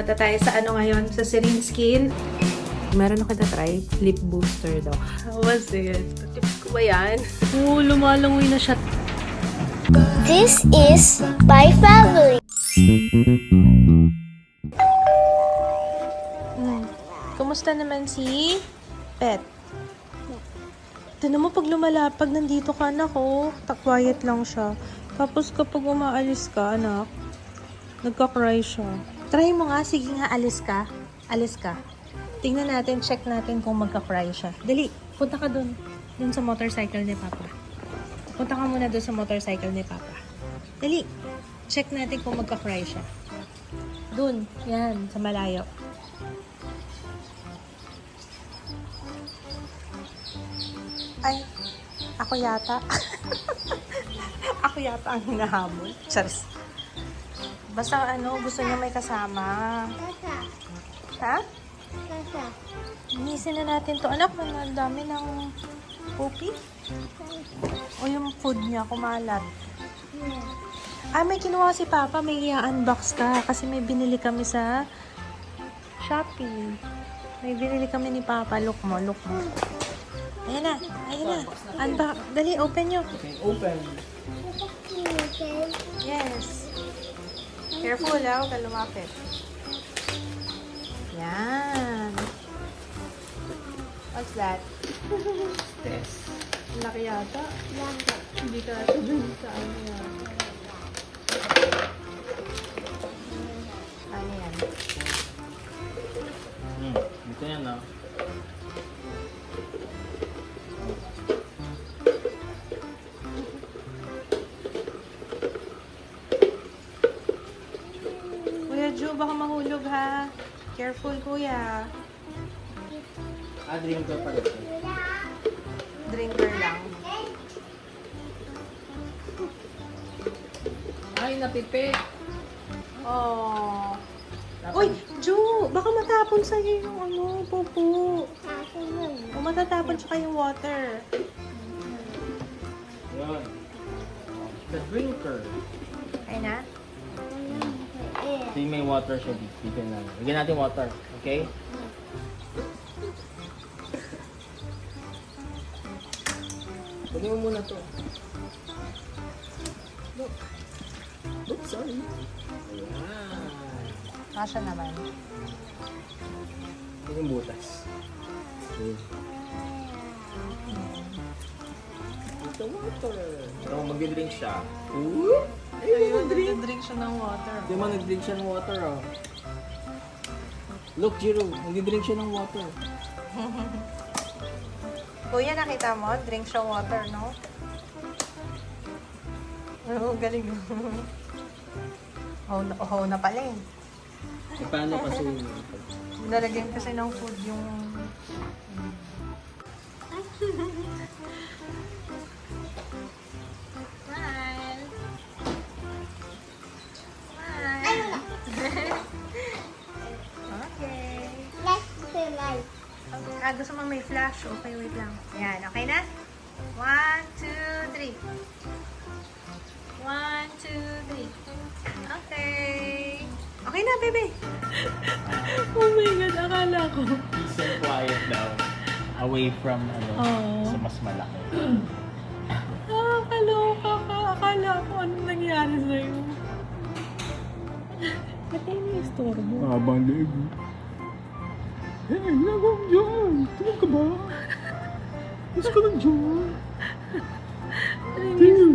Punta tayo sa ano ngayon? Sa Serene Skin. Meron ako na-try. Lip booster daw. How was it? Tips ko ba yan? Oo, lumalangoy na siya. This is my family. Kumusta naman si Pet? Tinan mo pag lumalapag, nandito ka na ko. Quiet lang siya. Tapos kapag umaalis ka, anak, nagka-cry siya. Try mo nga. Sige nga, alis ka. Alis ka. Tingnan natin, check natin kung magka-cry siya. Dali, punta ka dun. Dun sa motorcycle ni Papa. Punta ka muna dun sa motorcycle ni Papa. Dali, check natin kung magka-cry siya. Dun, yan, sa malayo. Ay, ako yata. Ako yata ang hinahabol. Charis. Basta ano, gusto niya may kasama. Ha? Linisin na natin to. Anak, ang dami ng poopy. O yung food niya, kumalat. Ah, may kinuha si Papa. May i-unbox ka. Kasi may binili kami sa Shopee. May binili kami ni Papa. Look mo, look mo. Ayan na, ayan na. Unbox. Dali, open nyo. Okay, open. Yes. Careful, ha? Huwag ka lumapit. Yan. What's that? Test. Laki yata. Hindi ka ito dun sa ano yan. Ano yan? Ito yan, no? Kuya Ju, baka mahulog ha. Careful, kuya. Drinker pa rin. Drinker lang. Ay, napipi! Oh. Uy, Ju, baka matapon sa'yo yung ano, pupo. O matatapon tsaka yung water. Yun. The drinker. Ay na? Ito yung may water siya dito na. Bigyan natin water, okay? Kunin mo muna to. Look. Look, sorry. Ayan. Kasha naman. Ito yung butas. Okay. Ito water. So, mag-drink siya. Ooh! Ayun, nag-drink siya ng water. Di ba nag-drink siya ng water, oh? Look, Jiro, nag-drink siya ng water. Kuya, nakita mo? Drink siya water, no? Oo, galing. Oh, na pala eh. E paano kasi Nalagyan kasi ng food yung... Smile! Smile! Okay. Gusto mo may flash? Okay, wait lang. Yan, okay na? 1, 2, 3. 1, 2, 3. Okay. Okay na, bebe. Oh my God, akala ko. peace and quiet daw. Away from, sa mas malaki. Kaloka ka. Akala ko anong nangyari sa'yo. Ba't tayo may istorbo? Habang leeg. Eh, nagawag dyan. Tumag ka ba? Mas ka lang dyan. Ano yung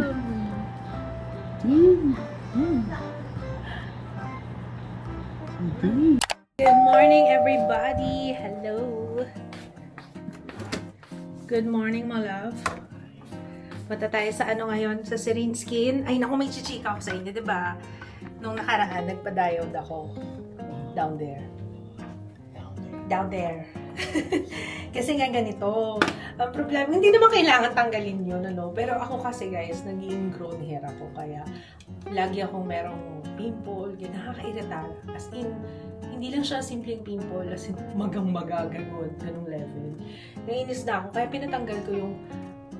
istorbo? Good morning, everybody. Hello. Good morning, my love. Punta tayo sa ano ngayon? Sa Serene Skin. Ay, naku, may chichika ako sa inyo, diba? Nung nakaraan, nagpa-diode ako. Down there. Down there. Kasi nga ganito. Ang problema, hindi naman kailangan tanggalin yun, ano? Pero ako kasi, guys, nag-ingrown hair ako. Kaya, lagi akong merong pimple, nakakairita. As in, hindi lang siya simpleng pimple, as in, magang-maga, ganun level. Nainis na ako, kaya pinatanggal ko yung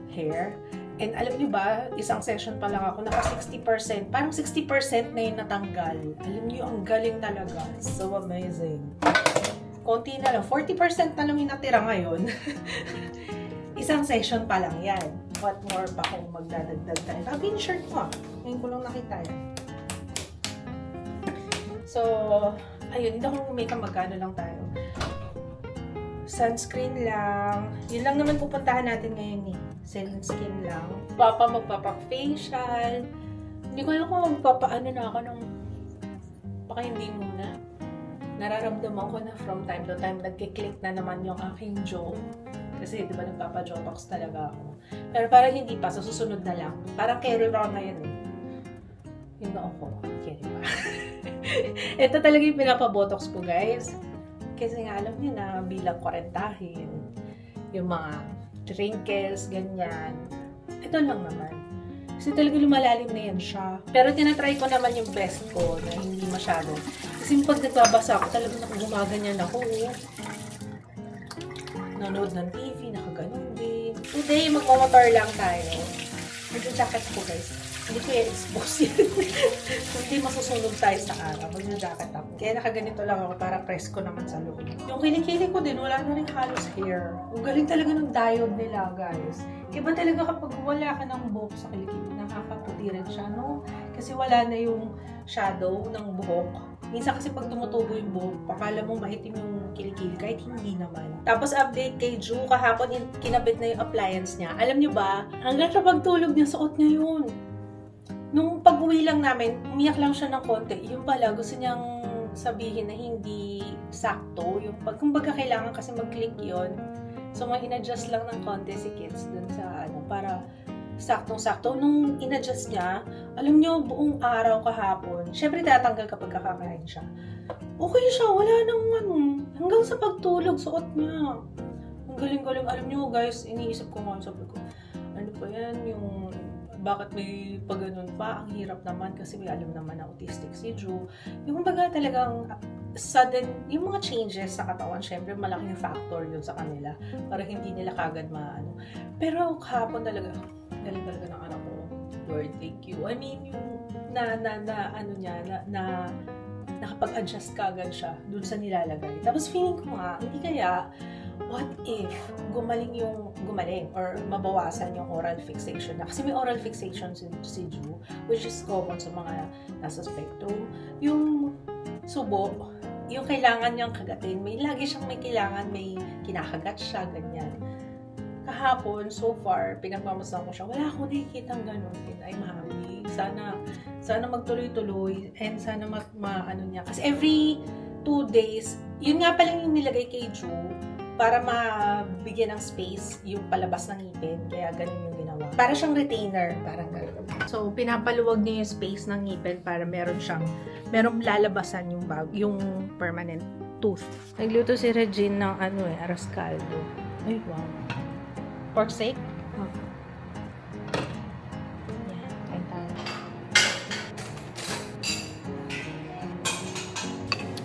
hair. And alam niyo ba, isang session pa lang ako, naka 60%. Parang 60% na yung natanggal. Alam niyo, ang galing talaga. So amazing. Konti na lang. 40% na lang yung natira ngayon. Isang session pa lang yan. What more pa kung magdadagdag tayo. Sabi yung shirt mo. Ngayon ko lang nakita yan. So, ayun. Hindi ako make-up. Magkano lang tayo. Sunscreen lang. Yun lang naman pupuntahan natin ngayon eh. Sunscreen lang. Magpapak-facial. Hindi ko alam kung magpapaano na ako ng... Baka hindi muna. Nararamdaman ko na from time to time nagkiklik na naman yung aking jaw. Kasi di ba nagpapa-jawbox talaga ako. Pero parang hindi pa. Sa susunod na lang. Parang carry on na yun eh. Yung noo ko. Carry pa. Ito talaga yung pinapabotox ko guys. Kasi nga alam niyo na bilang kwarentahin, yung mga wrinkles, ganyan. Ito lang naman. Kasi talaga lumalalim na yan siya. Pero tinatry ko naman yung best ko na hindi masyado. Kasi pag nagbabasa ako, talagang gumaganyan ako. Nanood ng TV, nakaganon din. Today, magmamotor lang tayo. Mag-jacket ko guys. Hindi ko i-expose yan. Hindi masusunog tayo sa araw. Mag-jacket ako. Kaya nakaganito lang ako para presko naman sa loob. Yung kilikili ko din, wala na rin halos hair. Ang galing talaga ng diode nila, guys. Iba talaga kapag wala ka ng buhok sa kilikili, nakakaputi rin siya, no? Kasi wala na yung shadow ng buhok. Minsan kasi pag tumutubo yung buhok, pakala mo maitim yung kilikili, kahit hindi naman. Tapos update kay Ju, kahapon kinabit na yung appliance niya. Alam niyo ba, hanggang sa pagtulog niya, suot niya yun. Nung pag-uwi lang namin, umiyak lang siya ng konti. Yung pala, gusto niyang sabihin na hindi sakto. Yung kumbaga kailangan kasi mag-click yun. So, ma-in-adjust lang ng konti si kids dun sa para saktong-sakto. Nung in-adjust niya, alam niyo, buong araw kahapon, syempre tatanggal kapag kakakain siya. Okay siya, wala nang hanggang sa pagtulog, suot niya. Ang galing-galing. Alam niyo guys, iniisip ko nga, sabi ko, ano pa yan, yung bakit may pag-ganun pa? Ang hirap naman kasi may alam naman na autistic si Ju. Yung baga talagang sudden, yung mga changes sa katawan, syempre malaking factor yun sa kanila para hindi nila kagad maano. Pero kahapon talaga, galing talaga ng anak ko. Lord, thank you. I mean, yung nakapag-adjust kagad siya dun sa nilalagay. Tapos feeling ko nga, hindi kaya, what if gumaling or mabawasan yung oral fixation na? Kasi may oral fixation si Ju, which is common sa mga nasa spectrum. Yung subo, yung kailangan niyang kagatin, lagi siyang may kailangan, may kinakagat siya, ganyan. Kahapon, so far, pinagmamasdan ko siya, wala akong nakikitang ganun. Ay, mami, sana magtuloy-tuloy, and sana maano niya. Kasi every 2 days, yun nga pala yung nilagay kay Ju, para mabigyan ng space yung palabas ng ngipin. Kaya ganun yung ginawa. Para siyang retainer, parang ganun. So, pinapaluwag niya yung space ng ngipin para merong lalabasan yung permanent tooth. Nagluto si Regine ng arroz caldo. Ay, wow. Pork steak? Oh. Yan, kain tayo.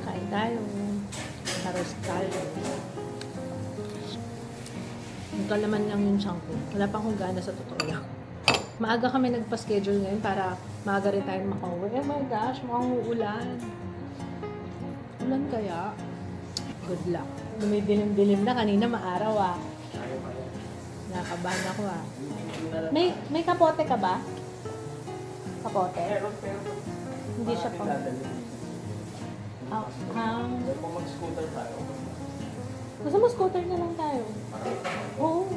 Kain tayo. Arroz caldo. Kalaman lang yung chunk ko. Wala pa akong gana sa totoo lang. Maaga kami nagpa-schedule ngayon para maaga rin tayo makauwi. Oh my gosh, mukhang uulan. Ulan kaya? Good luck. Dumidilim-dilim na. Kanina maaraw Nakabahan ako May kapote ka ba? Kapote? Hindi siya pang... Kung mag-scooter tayo. Gusto mo scooter na lang tayo? Oo.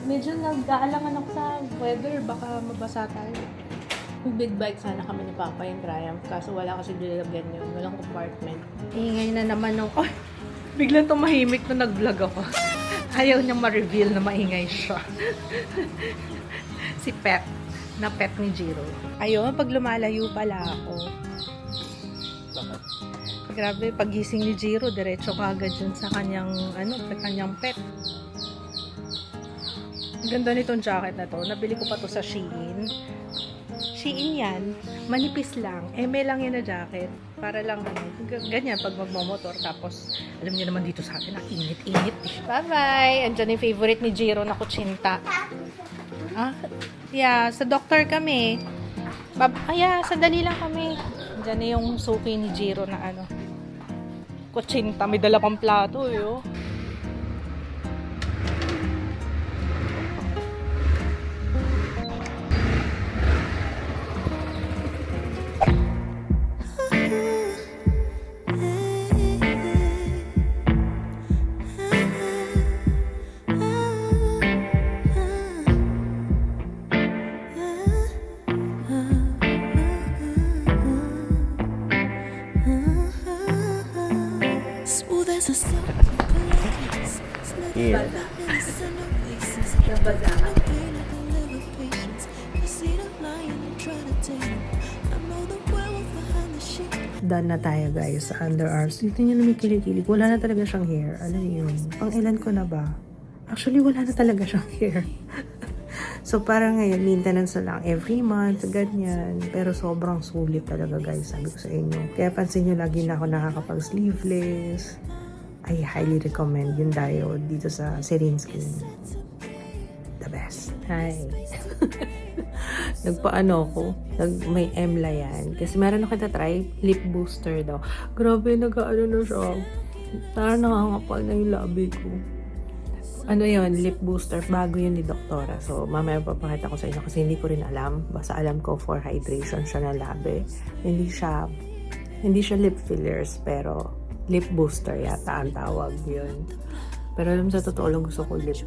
Medyo nag-aalangan ako sa weather. Baka mabasa tayo. Yung big bike sana kami ni Papa yung Triumph. Kaso wala kasi nilagyan yun. Walang compartment. Ingay na naman nung... Ay! Biglang tumahimik na nag-vlog ako. Ayaw niyang ma-reveal na maingay siya. Si Pet. Na pet ni Jiro. Ayun, pag lumalayo pala ako. Grabe, pagising ni Jiro, diretso kagad yun sa kanyang, kanyang pet. Ganda nitong jacket na to. Nabili ko pa to sa Shein. Shein yan. Manipis lang. Eme lang yan na jacket. Para lang, ganyan pag magmamotor. Tapos, alam niyo naman dito sa atin, init-init. Bye-bye! Andiyan yung favorite ni Jiro na kutsinta. Ah, yeah, sa doktor kami. Sandali lang kami. Diyan na yung suki ni Jiro na ano. Kutsinta, may dala pang plato eh, oh. Smooth as a silk. Here. Done na tayo guys sa underarms. Dito nyo na may kilig-kilig. Wala na talaga siyang hair. Alam niyo yun. Pang ilan ko na ba? Actually, wala na talaga siyang hair. So, parang ngayon, maintenance na lang every month, ganyan. Pero sobrang sulit talaga guys, sabi ko sa inyo. Kaya pansin nyo, lagi na ako nakakapag-sleeveless. I highly recommend yung diode dito sa Serene Skin. The best. Hi. Nagpaano ko, may Emla yan. Kasi meron ako try lip booster daw. Grabe, nag-ano na siya. Parang nakangapal na yung labi ko. Ano yun, lip booster, bago yun ni Doktora. So, mamaya papakita ko sa inyo kasi hindi ko rin alam. Basta alam ko for hydration siya ng labi. Hindi siya lip fillers, pero lip booster yata ang tawag yun. Pero alam sa totoo lang gusto ko lip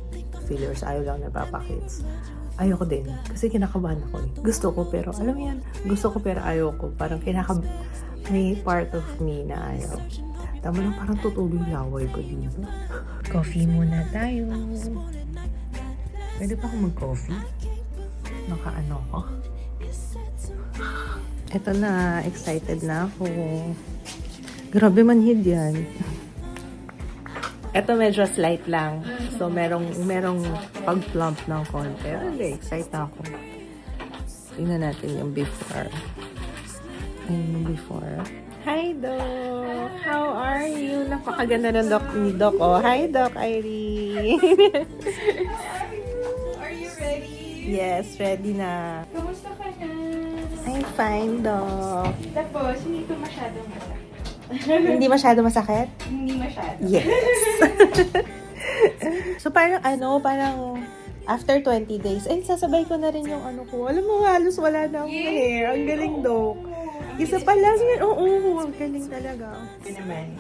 fillers. Ayaw lang na papakits. Ayoko din. Kasi kinakabahan ako eh. Gusto ko pero, alam mo yan, gusto ko pero ayoko. Parang may part of me na ayaw. Tama lang, parang tutuloy laway ko dito. Coffee muna tayo. Pwede pa ako mag-coffee? Nakaano ko? Eto na, excited na ako. Grabe manhid yan. Ito medyo slight lang. So, merong pag-plump ng konti. Really, excited ako. Tingnan natin yung before. Ayun yung before. Hi, Doc! How are you? Napakaganda ng ni Doc. Oh, hi, Doc Irene! Are you ready? Yes, ready na. Kumusta ka na? I'm fine, Doc. Tapos, hindi ito masyadong masakit. Hindi masyado masakit? Hindi masyado. Yes. So, parang after 20 days, sasabay ko na rin yung ano ko. Alam mo, halos wala na akong hair. Ang galing, Doc. Isa pa lang yan. Oo, ang galing talaga. Ito naman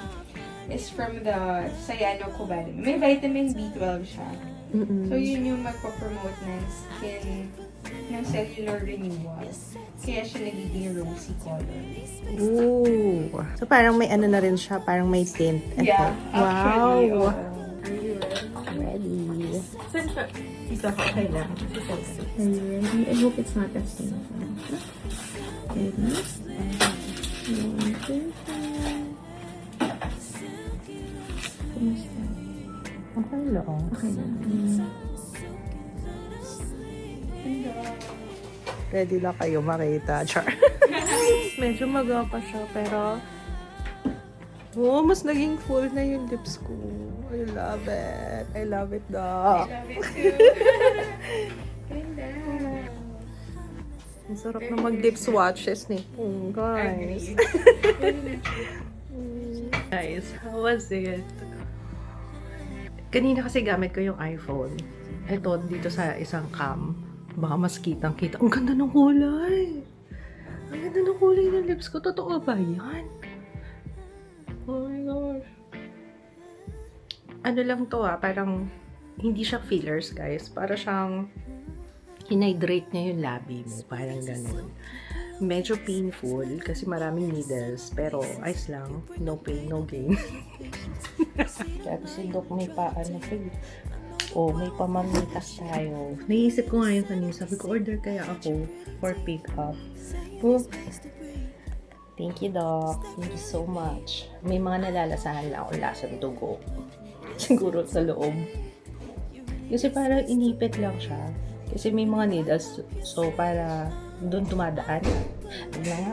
is from the cyanocobalamin. May vitamin B12 siya. So, yun yung magpapromote ng skin, ng cellular renewal. Kaya siya nagiging rosy color. Ooh. So, parang may ano na rin siya. Parang may tint. Yeah, actually. Wow. Are you ready? Ready. Saan siya? Dito ako. Okay lang. Are you ready? I hope it's not testing. Ready? 1, 2, 3. Kumusta? Okay lang. Okay na. Ready lang kayo makita. Char. Medyo magapa siya, pero mas naging full na yung lips ko. I love it. I love it, Doc. Love it too. Ganda. Ang sarap na mag-lip swatches ni Pung, guys. Guys, how was it? Kanina kasi gamit ko yung iPhone. Ito, dito sa isang cam. Baka mas kitang-kita. Ang ganda ng kulay! Ang ganda ng kulay ng lips ko. Totoo ba yan? Oh my gosh. Ano lang to parang hindi siya fillers, guys. Para siyang hinidrate niya yung labi mo. Parang ganun. Medyo painful kasi maraming needles. Pero ayos lang. No pain, no gain. Tapos si Doc may paano pa may pamamitas tayo. Naisip ko nga yun kanina. Sabi ko, order kaya ako for pick up. Thank you, Doc. Thank you so much. May mga nalalasahan lang ako lasang dugo. Siguro sa loob. Kasi parang inipit lang siya. Kasi may mga needles. So, para doon tumadaan.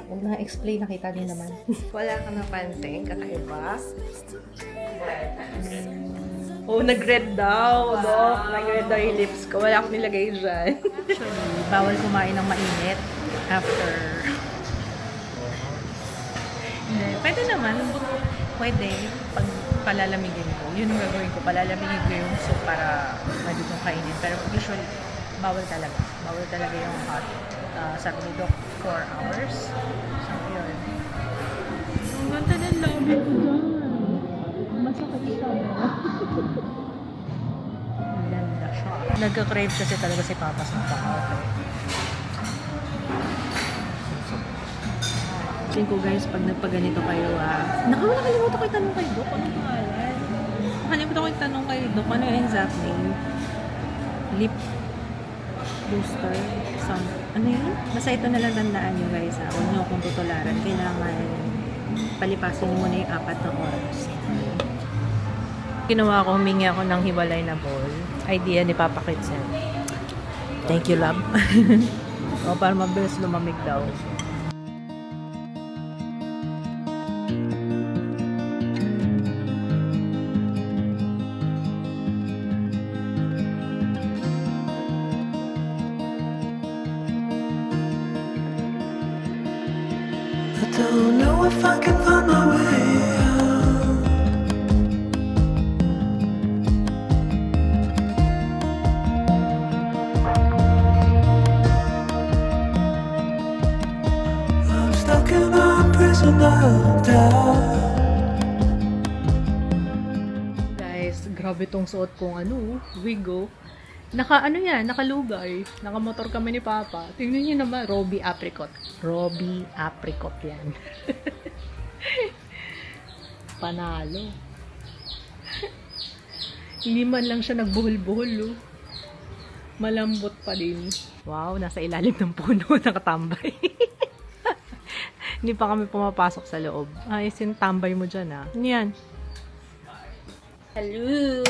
Huwag na explain. Nakita niyo naman. Wala ka napansin. Kakaiba. Oh, nag-red daw, Dok. Nag-red daw yung lips ko. Wala akong nilagay dyan. Actually, bawal kumain ng mainit after. Hindi, pwede naman. Pwede. Pag palalamigin ko. Yun yung gagawin ko. Palalamigin ko yung soup para pwede kong kainin. Pero usually, bawal talaga. Bawal talaga yung hot. Sabi ni Doc, 4 hours. So, yun. Ang ganda ng labi ko dyan. Masakit siya. Maganda siya. Nagka-crave kasi talaga si Papa sa pang-okay. Tingin ko guys, pag nagpaganito kayo nakalimutan ko yung tanong kay Doc. Anong pangalan? Nakalimutan ko yung tanong kay Doc. Ano yung exact name? Lip booster. Ano yun? Basta ito na lang tandaan nyo guys ha. Huwag nyo akong tutularan. Kailangan palipasin nyo muna yung 4 na oras. Ginawa ko, humingi ako ng hiwalay na bowl. Idea ni Papa Kitsen. Thank you, love. O, para mabilis lumamig daw. Don't know if I can find my way out. I'm stuck in a prison of doubt. Guys, grabe tong suot kong wigo. Nakalugay. Nakamotor kami ni Papa. Tingnan niyo naman, Robbie Apricot. Robbie Apricot yan. Panalo. Hindi man lang siya nagbuhol-buhol, malambot pa din. Wow, nasa ilalim ng puno, nakatambay. Hindi pa kami pumapasok sa loob. Ayos yung tambay mo dyan Ano yan? Hello!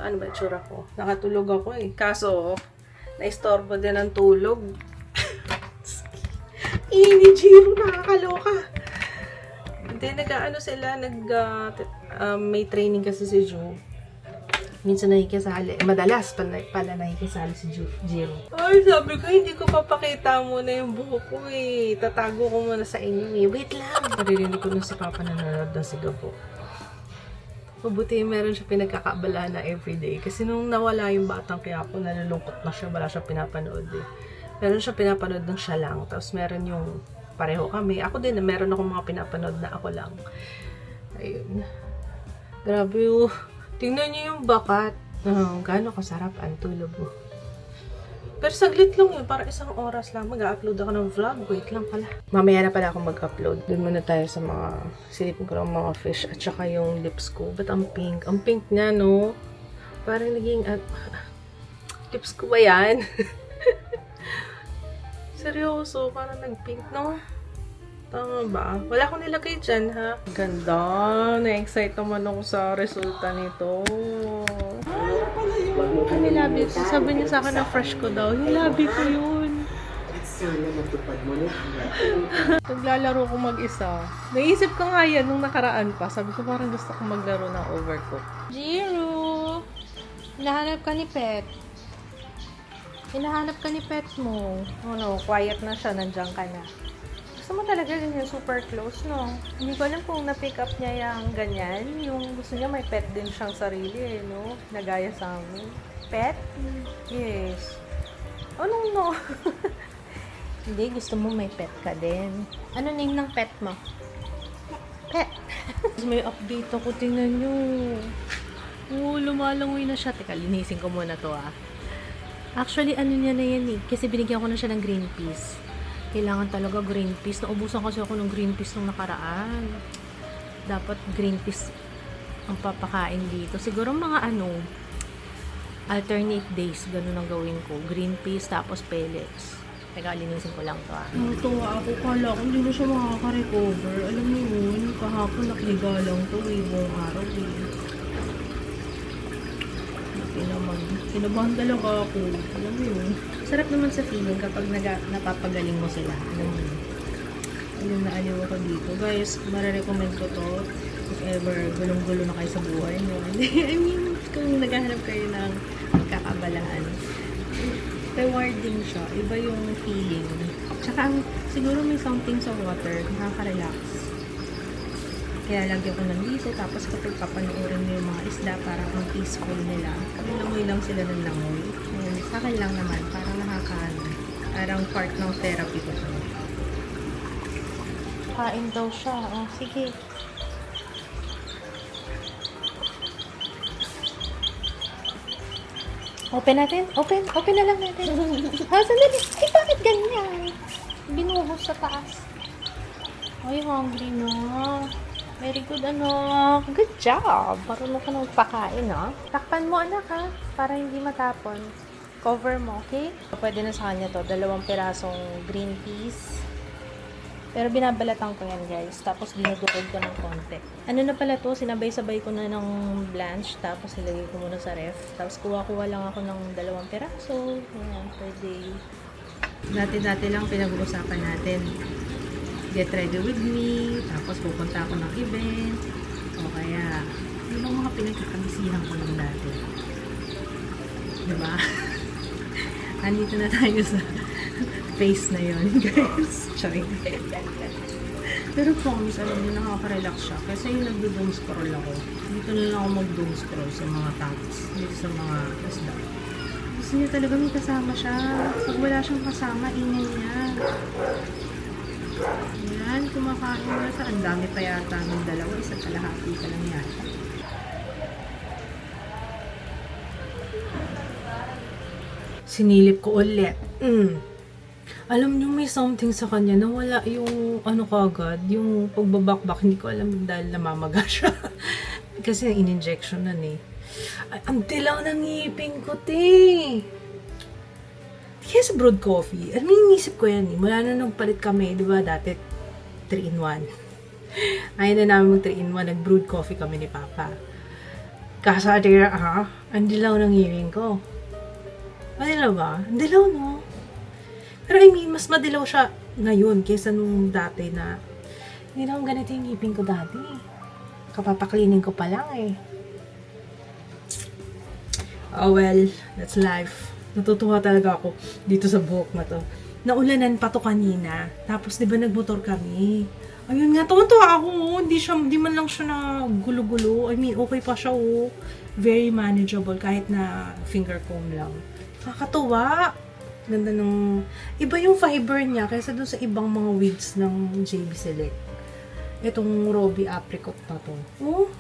Ano ba itsura ko? Nakatulog ako Kaso, naistorbo din ang tulog. Ni Jiro, nakakaloka. Hindi, sila, may training kasi si Ju. Minsan nakikisali. Madalas pala nakikisali si Jiro. Ay, sabi ko, hindi ko papakita muna yung buhok ko Tatago ko muna sa inyo Wait lang. Naririnig ko na si Papa nanonood ng Sigabo. Mabuti meron siya pinagkakaabala na everyday. Kasi nung nawala yung batang Quiapo, nalulungkot na siya. Wala siya pinapanood Meron siya pinapanood ng siya lang. Tapos meron yung pareho kami. Ako din, meron akong mga pinapanood na ako lang. Ayun. Grabe Tingnan niyo yung bakat. Gaano kasarap ang tulog mo. Pero saglit lang para 1 oras lang. Mag-upload ako ng vlog. Wait lang pala. Mamaya na pala ako mag-upload. Doon muna tayo sa mga silipin ko ng mga fish at saka yung lips ko. Ba't ang pink? Ang pink niya, no? Parang naging... lips ko ba yan? Seryoso, parang nag-pink, no? Tama ba? Wala akong nilagay dyan, ha? Ganda. Na-excite naman ako sa resulta nito. Ano labi? Sabi niya sa akin na fresh ko daw. Yung labi ko yun. Naglalaro ko mag-isa. Naisip ko nga yan nung nakaraan pa. Sabi ko parang gusto ko maglaro ng Overcooked. Jiro! Hinahanap ka ni Pet. Hinahanap ka ni Pet mo. Oh no, quiet na siya. Nandiyan ka na. Gusto mo talaga ganyan super close, no? Hindi ko alam kung na-pick up niya yung ganyan. Yung gusto niya may pet din siyang sarili, no? Nagaya sa amin. Pet? Yes. Oh, no. Hindi, gusto mo may pet ka din. Ano name ng pet mo? Pet. May update ako, tingnan nyo. Lumalangoy na siya. Teka, linisin ko muna to, Actually, ano niya na yan Kasi binigyan ko na siya ng green peas. Kailangan talaga green peas. Naubusan kasi ako ng green peas nung nakaraan. Dapat green peas ang papakain dito. Siguro mga alternate days, ganun ang gawin ko. Green peas, tapos pellets. Teka, linisin ko lang to Natuwa ako. Kala ko hindi na siya makaka-recover. Alam mo yun, kahapon nakliga lang to buong araw Kinabahan talaga ako. Alam mo yun. Sarap naman sa feeling kapag napapagaling mo sila. Alam mo yun. Alam na aliw ako dito. Guys, marirecommend ko to. If ever gulong-gulo na kayo sa buhay nyo. I mean, kung naghahanap kayo ng kakabalaan, rewarding siya. Iba yung feeling. Tsaka, siguro may something sa water, nakaka-relax. Kaya lagi ako nandito, tapos kapag papanoorin mo yung mga isda, parang ang peaceful nila. Langoy lang sila ng langoy. Ngayon, sa akin lang naman, parang parang part ng therapy ko siya. Kain daw siya. Oh, sige. Open natin? Open na lang natin. Sandali. Bakit ganyan? Binuhos sa taas. Ay, hungry na. Very good, anak. Good job. Marunong ka na magpakain, ha? Takpan mo, anak, ha? Para hindi matapon. Cover mo, okay? Pwede na sa kanya to. 2 pirasong green peas. Pero binabalatan ko yan, guys. Tapos dinudukod ko ng konti. Ano na pala to? Sinabay-sabay ko na ng blanch. Tapos ilagay ko muna sa ref. Tapos kuha-kuha lang ako ng 2 piraso. Ayan, per day. Dati-dati lang pinag-uusapan natin. Get ready with me. Tapos pupunta ako ng event. O kaya, yun ang mga pinagkakabisihan ko ng dati. Diba? Andito na tayo sa face na yun, guys. Sorry. Pero promise, alam niyo, nakaka-relax siya. Kasi yung nagdo-doom scroll ako. Dito na lang ako mag-doom scroll sa mga tags. Dito sa mga isda. Gusto niya talaga may kasama siya. Pag wala siyang kasama, ingay niya. Yan, kumakain na sa. Ang dami pa yata ng 2. Isa kalahati ka lang yata. Sinilip ko ulit. Alam niyo, may something sa kanya na wala yung ano kagad, yung pagbabakbak, hindi ko alam dahil namamaga siya. Kasi in-injection na eh. Ang dilaw ng ngipin ko, te. Kaya sa brewed coffee, alam mo, inisip ko yan eh. Mula na nagpalit kami, di ba, dati 3-in-1. Ayaw na namin mag 3-in-1, nag-brewed coffee kami ni Papa. Kasadira, ang dilaw ng ngipin ko. Madilaw ba? Ang dilaw, no? Pero I mean, mas madilaw siya ngayon kaysa nung dati na hindi naman ganito yung ngipin ko dati. Kapapaklinin ko pa lang eh. Oh well, that's life. Natutuwa talaga ako dito sa buhok na to. Naulanan pa to kanina. Tapos di ba nagmotor kami? Ayun nga, tuwa ako. Hindi man lang siya na gulo-gulo. I mean, okay pa siya oh. Very manageable kahit na finger comb lang. Nakakatuwa. Ganda ng... Iba yung fiber niya kaysa dun sa ibang mga wigs ng JB Select. Itong Robbie Apricot na to. Oh,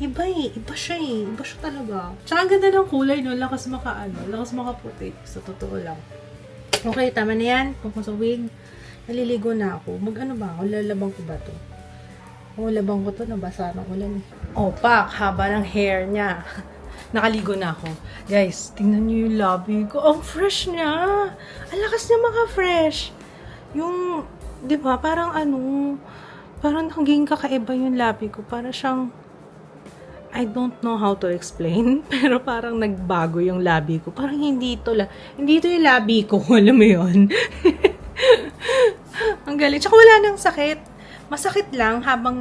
iba eh. Iba siya eh. Iba siya talaga. Tsaka ang ganda ng kulay no. Lakas makaputi. Sa totoo lang. Okay, tama na yan. Kung sa wig, naliligo na ako. Mag-ano ba ako? Lalabang ko ba to? Labang ko to. Nabasa ng ulan eh. Oh, pak! Haba ng hair niya. Nakaligo na ako. Guys, tingnan niyo yung labi ko. Ang fresh niya. Ang lakas niya maka-fresh. Yung, di ba, parang parang naging kakaiba yung labi ko. Parang siyang, I don't know how to explain, pero parang nagbago yung labi ko. Parang hindi ito yung labi ko. Alam mo yun? Ang galing. Tsaka wala nang sakit. Masakit lang habang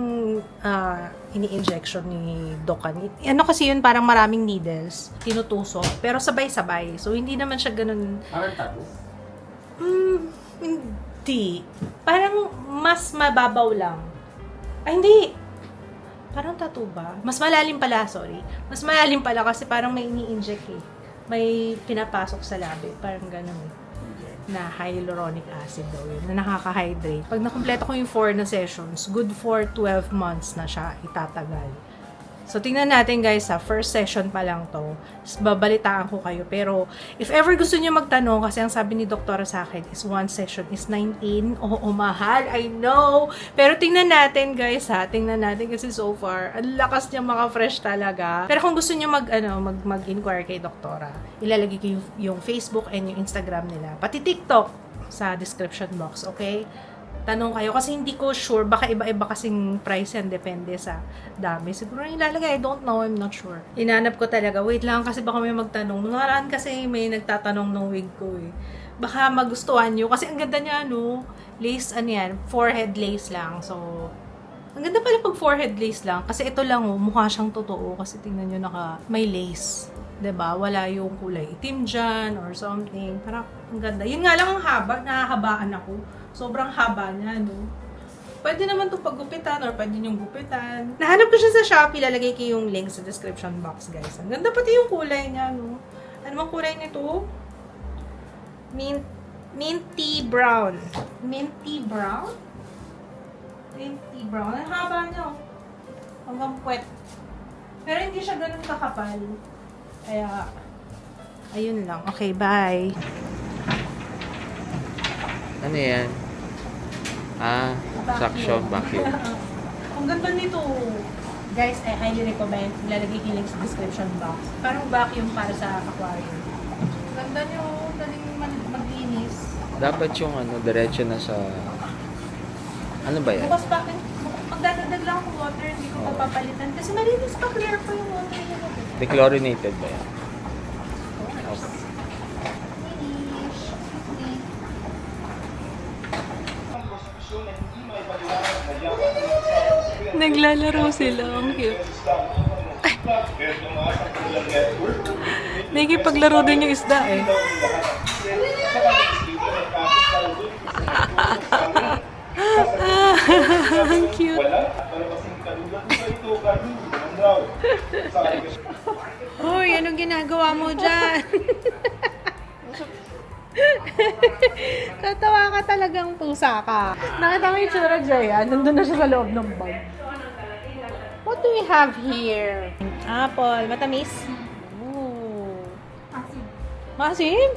ini-injection ni Dokan. Ano kasi yun, parang maraming needles, tinutusok, pero sabay-sabay. So, hindi naman siya ganun. Parang tattoo? Hindi. Parang mas mababaw lang. Ay, hindi. Parang tattoo ba? Mas malalim pala, sorry. Mas malalim pala kasi parang may ini-inject eh. May pinapasok sa labi. Parang ganun eh. Na hyaluronic acid daw yun, na nakaka-hydrate. Pag nakumpleto ko yung 4 na sessions, good for 12 months na siya itatagal. So, tingnan natin guys ha, first session pa lang to. Babalitaan ko kayo. Pero, if ever gusto niyo magtanong, kasi ang sabi ni doktora sa akin is 1 session is 19. Oo, mahal, I know. Pero tingnan natin guys ha, tingnan natin kasi so far, ang lakas niya maka-fresh talaga. Pero kung gusto niyo mag-inquire kay doktora, ilalagay ko yung Facebook and yung Instagram nila. Pati TikTok sa description box, okay? Tanong kayo kasi hindi ko sure, baka iba-iba kasing price yan, depende sa dami. Siguro yung ilalagay, I don't know, I'm not sure. Inanap ko talaga, wait lang kasi baka may magtanong. Nung nakaraan kasi may nagtatanong ng wig ko eh. Baka magustuhan nyo kasi ang ganda niya lace, yan, forehead lace lang. So, ang Ang ganda pala pag forehead lace lang. Kasi ito lang, oh, mukha siyang totoo. Kasi tingnan nyo, may lace. 'Di ba? Wala yung kulay itim dyan or something. Parang ang ganda. Yun nga lang ang haba. Nahahabaan ako. Sobrang haba niya, no? Pwede naman ito paggupitan or pwede yung gupitan. Nahanap ko siya sa Shopee. Lalagay ko yung link sa description box, guys. Ang ganda pati yung kulay niya, no? Ano bang kulay nito? Minty brown. Minty brown? Minty brown. Ang haba niya, oh. Hanggang puwet. Pero hindi siya ganun kakapal. Kaya, ayun lang. Okay, bye. Ano yan? Suction vacuum. Ang ganda nito. Guys, I highly recommend. Ilalagay ko yung link sa description box. Parang vacuum para sa aquarium. Ang ganda nyo. Daling maglinis. Dapat yung diretso na sa... Ano ba yan? Bukas pa, magdadagdag lang ako water. Hindi ko pa papalitan. Kasi malinis pa, clear pa yung water niya. Dechlorinated ba yan? Okay. Naglalaro sila. Ang cute. Nakikipaglaro din yung isda eh. Ang cute. Hoy, anong ginagawa mo dyan? Tatawa ka talagang pusa ka. Nakita mo yung tsura, Jaya? Nandun na siya sa loob ng bag. What do we have here? Apple. Matamis? Oh. Masim?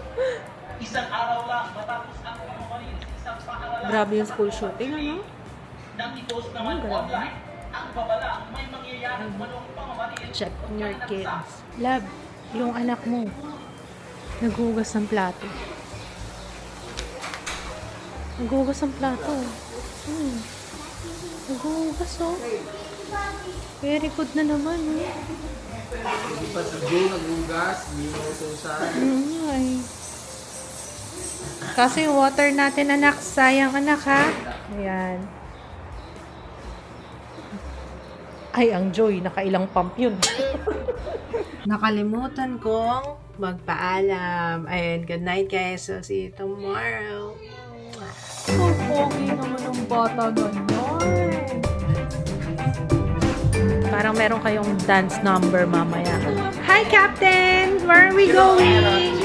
Isang araw lang matapos ang pamamalin sa isang paaralan. Grabe yung school shooting, ano? Nang i-post naman online ang babala may mangyayaring manong pamamalin. Check on your kids. Love, yung anak mo naghuhugas ng plato. Naghuhugas ng plato. Naghuhugas, oh. Very good na naman, eh. Hindi pa sa Joe naghugas, hindi mo utusan. Ay. Kasi yung water natin, anak. Sayang, anak, ha? Ayan. Ay, ang Joy. Nakailang pump yun. Nakalimutan kong magpaalam. And good night, guys. So, see you tomorrow. Oh, pogi naman ang bata ganyan. Parang meron kayong dance number mamaya. Hi, Captain! Where are we going?